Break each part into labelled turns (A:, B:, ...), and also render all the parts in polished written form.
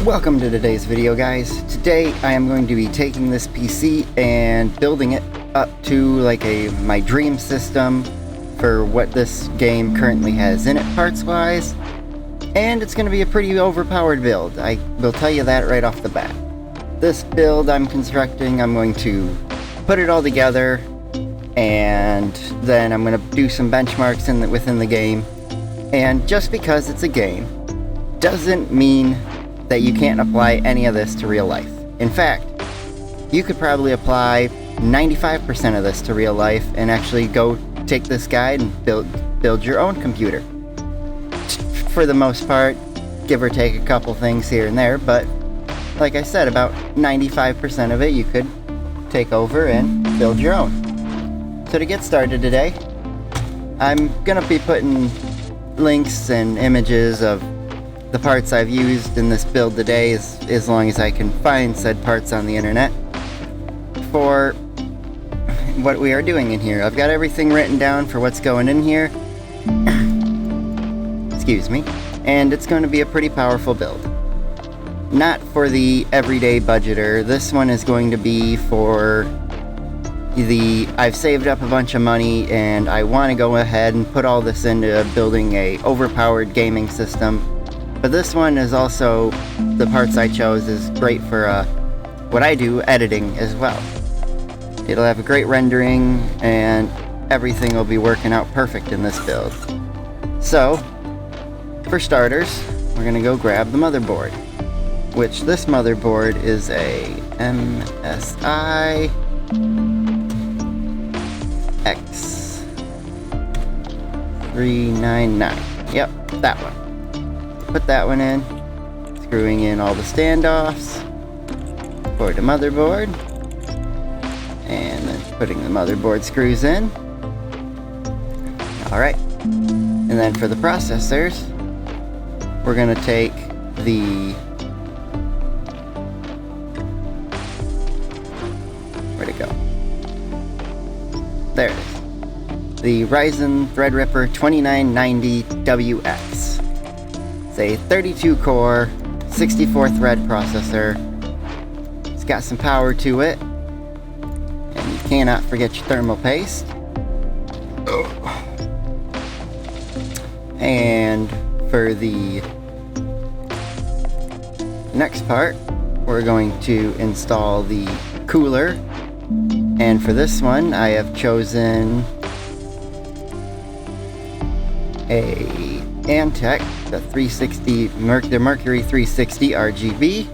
A: Welcome to today's video, guys. Today I am going to be taking this PC and building it up to like my dream system for what this game currently has in it parts wise, and it's going to be a pretty overpowered build. I will tell you that right off the bat. This build I'm constructing, I'm going to put it all together and then I'm going to do some benchmarks within the game. And just because it's a game doesn't mean that you can't apply any of this to real life. In fact, you could probably apply 95% of this to real life and actually go take this guide and build your own computer. For the most part, give or take a couple things here and there, but like I said, about 95% of it you could take over and build your own. So to get started today, I'm gonna be putting links and images of the parts I've used in this build today, as long as I can find said parts on the internet, for what we are doing in here. I've got everything written down for what's going in here. Excuse me. And it's going to be a pretty powerful build. Not for the everyday budgeter. This one is going to be for I've saved up a bunch of money and I want to go ahead and put all this into building a overpowered gaming system. But this one is also, the parts I chose is great for what I do, editing as well. It'll have a great rendering and everything will be working out perfect in this build. So, for starters, we're going to go grab the motherboard, which this motherboard is a MSI X399. Yep, that one. Put that one in, screwing in all the standoffs for the motherboard, and then putting the motherboard screws in. Alright, and then for the processors, we're going to take where'd it go? There it is. The Ryzen Threadripper 2990WX. It's a 32-core, 64-thread processor. It's got some power to it. And you cannot forget your thermal paste. And for the next part, we're going to install the cooler. And for this one, I have chosen a Antec, the Mercury 360 RGB.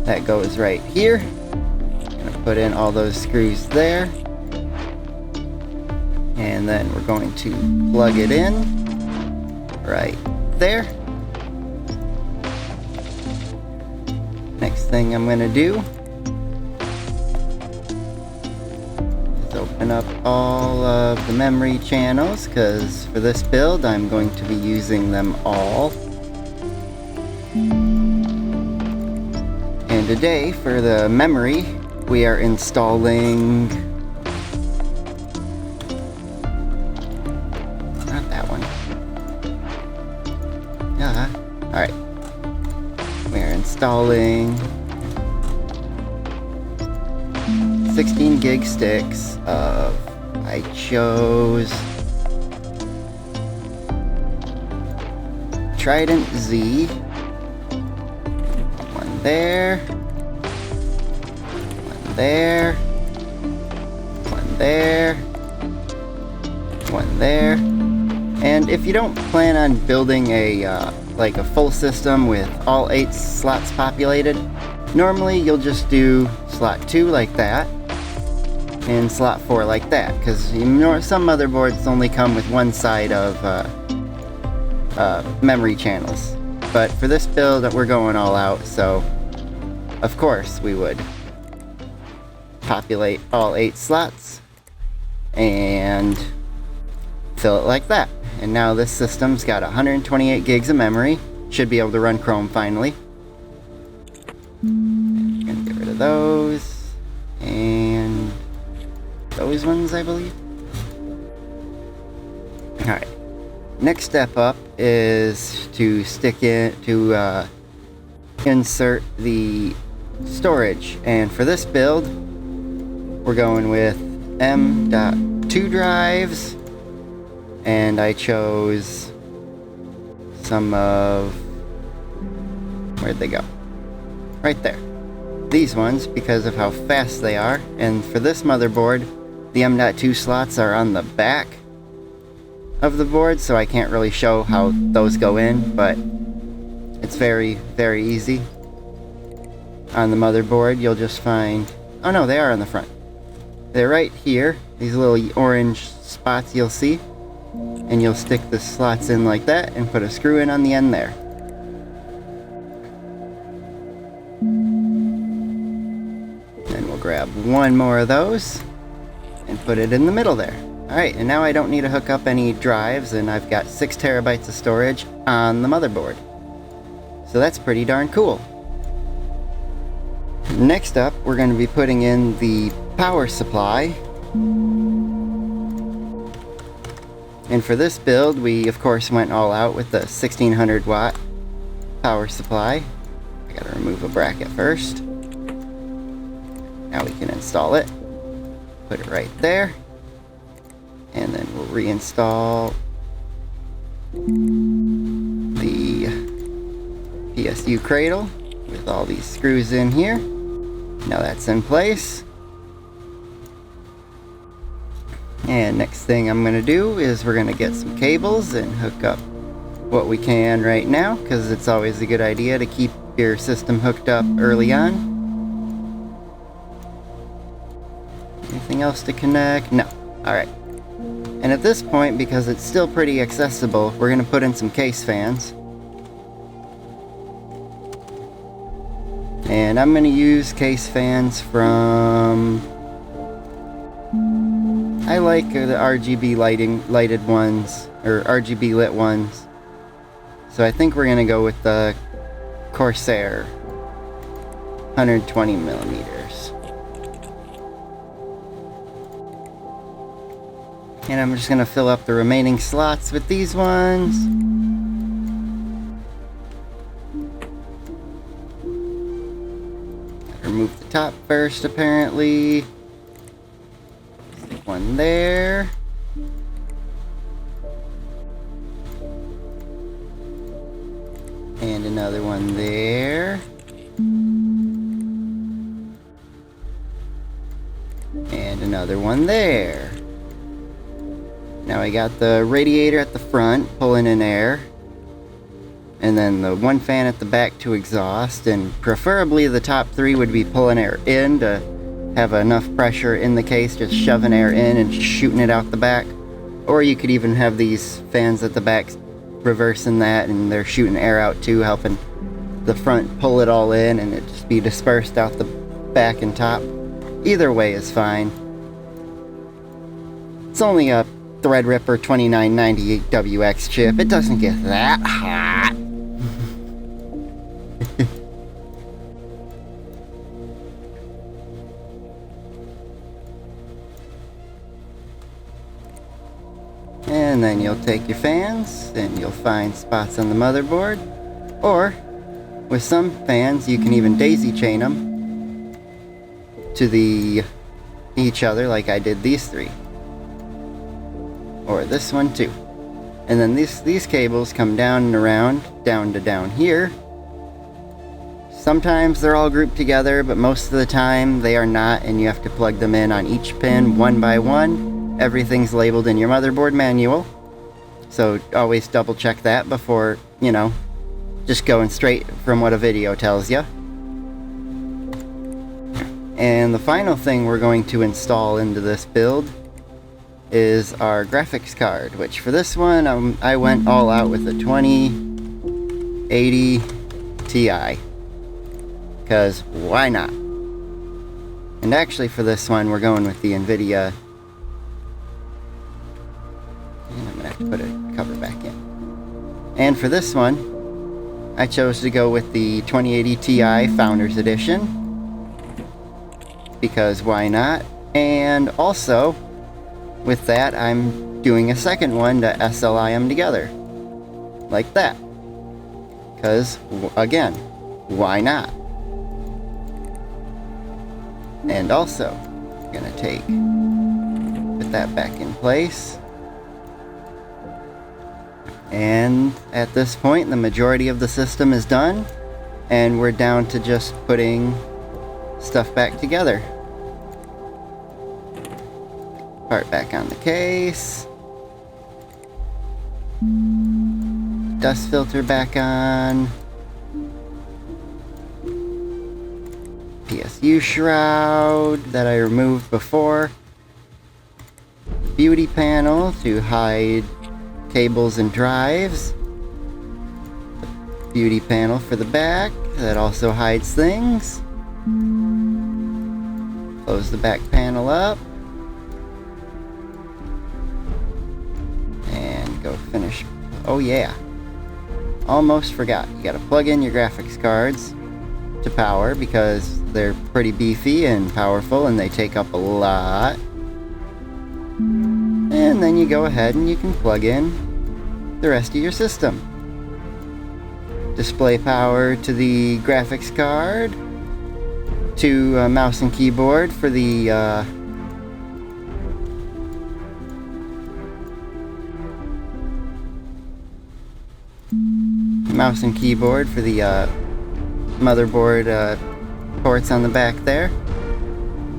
A: That goes right here. I'm gonna put in all those screws there, and then we're going to plug it in right there. Next thing I'm gonna do is open up all of the memory channels, because for this build I'm going to be using them all. And today for the memory we are installing, not that one. Alright. We are installing 16 gig sticks of, I chose Trident Z. One there. One there. One there. One there. And if you don't plan on building like a full system with all 8 slots populated, normally you'll just do slot 2 like that and slot 4 like that, because some motherboards only come with one side of memory channels. But for this build we're going all out, so of course we would populate all 8 slots and fill it like that. And now this system's got 128 gigs of memory. Should be able to run Chrome finally. I'm gonna get rid of those and those ones, I believe. Alright. Next step up is to stick it to insert the storage. And for this build, we're going with M.2 drives, and I chose some of, where'd they go? Right there. These ones, because of how fast they are. And for this motherboard, the M.2 slots are on the back of the board, so I can't really show how those go in, but it's very, very easy. On the motherboard, you'll just find, oh no, they are on the front. They're right here, these little orange spots you'll see, and you'll stick the slots in like that and put a screw in on the end there. Then we'll grab one more of those and put it in the middle there. Alright, and now I don't need to hook up any drives, and I've got 6 terabytes of storage on the motherboard. So that's pretty darn cool. Next up, we're going to be putting in the power supply. And for this build, we of course went all out with the 1600 watt power supply. I gotta remove a bracket first. Now we can install it. Put it right there. And then we'll reinstall the PSU cradle with all these screws in here. Now that's in place. And next thing I'm going to do is we're going to get some cables and hook up what we can right now, because it's always a good idea to keep your system hooked up early on. Anything else to connect? No. Alright. And at this point, because it's still pretty accessible, we're going to put in some case fans. And I'm going to use case fans from... I like the RGB lighted ones, or RGB lit ones. So I think we're going to go with the Corsair 120 millimeters. And I'm just going to fill up the remaining slots with these ones. Remove the top first, apparently. Stick one there. And another one there. And another one there. Now I got the radiator at the front pulling in air, and then the one fan at the back to exhaust, and preferably the top 3 would be pulling air in to have enough pressure in the case, just shoving air in and shooting it out the back. Or you could even have these fans at the back reversing that, and they're shooting air out too, helping the front pull it all in and it just be dispersed out the back and top. Either way is fine. It's only a Threadripper 2998WX chip. It doesn't get that hot. And then you'll take your fans and you'll find spots on the motherboard. Or, with some fans, you can even daisy chain them to each other like I did these 3. Or this one too. And then these cables come down and around, down to down here. Sometimes they're all grouped together, but most of the time they are not, and you have to plug them in on each pin one by one. Everything's labeled in your motherboard manual, so always double check that before, just going straight from what a video tells you. And the final thing we're going to install into this build is our graphics card, which for this one I went all out with the 2080 Ti, because why not? And actually for this one we're going with the NVIDIA, and I'm gonna have to put a cover back in. And for this one I chose to go with the 2080 Ti Founders Edition, because why not? And also with that, I'm doing a second one to SLI them together. Like that. Because, again, why not? And also, gonna put that back in place. And at this point, the majority of the system is done, and we're down to just putting stuff back together. Part back on the case. Dust filter back on. PSU shroud that I removed before. Beauty panel to hide cables and drives. Beauty panel for the back that also hides things. Close the back panel up. And go finish. Oh yeah. Almost forgot. You gotta plug in your graphics cards to power because they're pretty beefy and powerful and they take up a lot. And then you go ahead and you can plug in the rest of your system. Display power to the graphics card, to mouse and keyboard for the motherboard ports on the back there.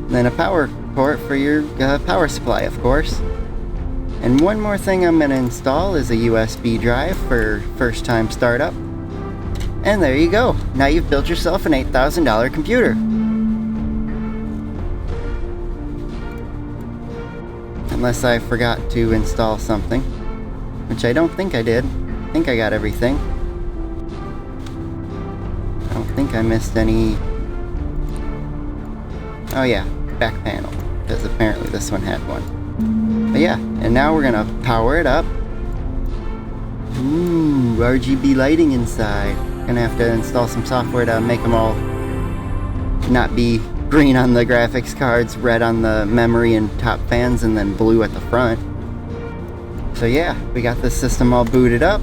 A: Then a power port for your power supply, of course. And one more thing I'm going to install is a USB drive for first time startup. And there you go. Now you've built yourself an $8,000 computer. Unless I forgot to install something, which I don't think I did. I think I got everything. I don't think I missed any. Oh yeah, back panel, because apparently this one had one. But yeah, and now we're gonna power it up. Ooh, RGB lighting inside. Gonna have to install some software to make them all not be green on the graphics cards, red on the memory and top fans, and then blue at the front. So yeah, we got this system all booted up.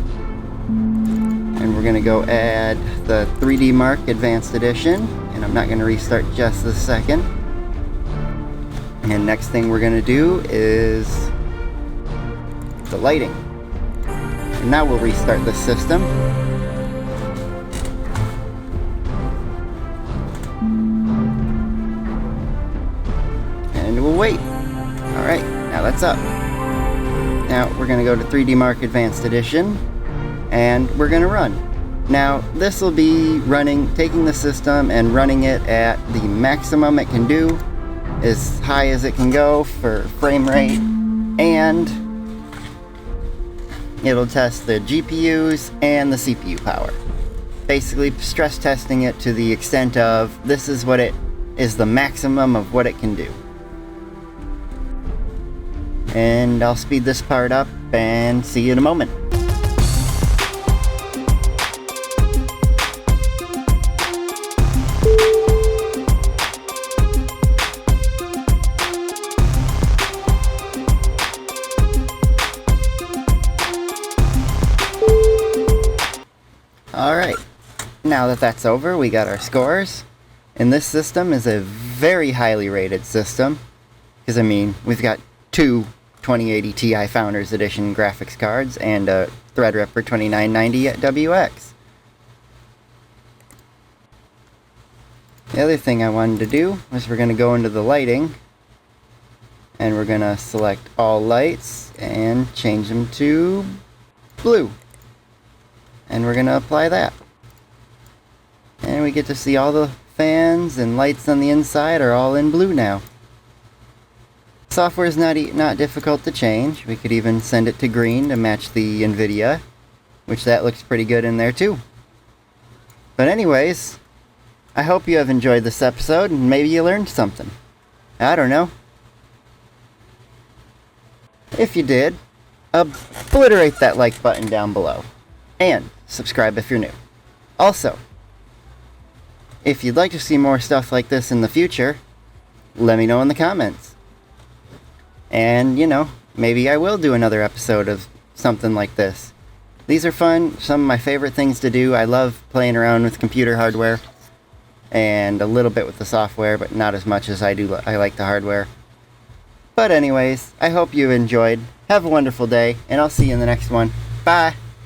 A: And we're gonna go add the 3D Mark Advanced Edition. And I'm not gonna restart just a second. And next thing we're gonna do is the lighting. And now we'll restart the system. And we'll wait. Alright, now that's up. Now we're gonna go to 3D Mark Advanced Edition and we're gonna run. Now this will be taking the system and running it at the maximum it can do, as high as it can go for frame rate, and it'll test the GPUs and the CPU power. Basically stress testing it to the extent of this is what it is, the maximum of what it can do. And I'll speed this part up and see you in a moment. Alright, now that that's over, we got our scores. And this system is a very highly rated system. Because, I mean, we've got two 2080 Ti Founders Edition graphics cards and a Threadripper 2990 at WX. The other thing I wanted to do was we're going to go into the lighting. And we're going to select all lights and change them to blue. And we're going to apply that. And we get to see all the fans and lights on the inside are all in blue now. Software is not difficult to change. We could even send it to green to match the NVIDIA, which that looks pretty good in there too. But anyways, I hope you have enjoyed this episode and maybe you learned something. I don't know. If you did, obliterate that like button down below. And subscribe if you're new. Also, if you'd like to see more stuff like this in the future, let me know in the comments. And, you know, maybe I will do another episode of something like this. These are fun, some of my favorite things to do. I love playing around with computer hardware and a little bit with the software, but not as much as I like the hardware. But anyways, I hope you enjoyed. Have a wonderful day, and I'll see you in the next one. Bye!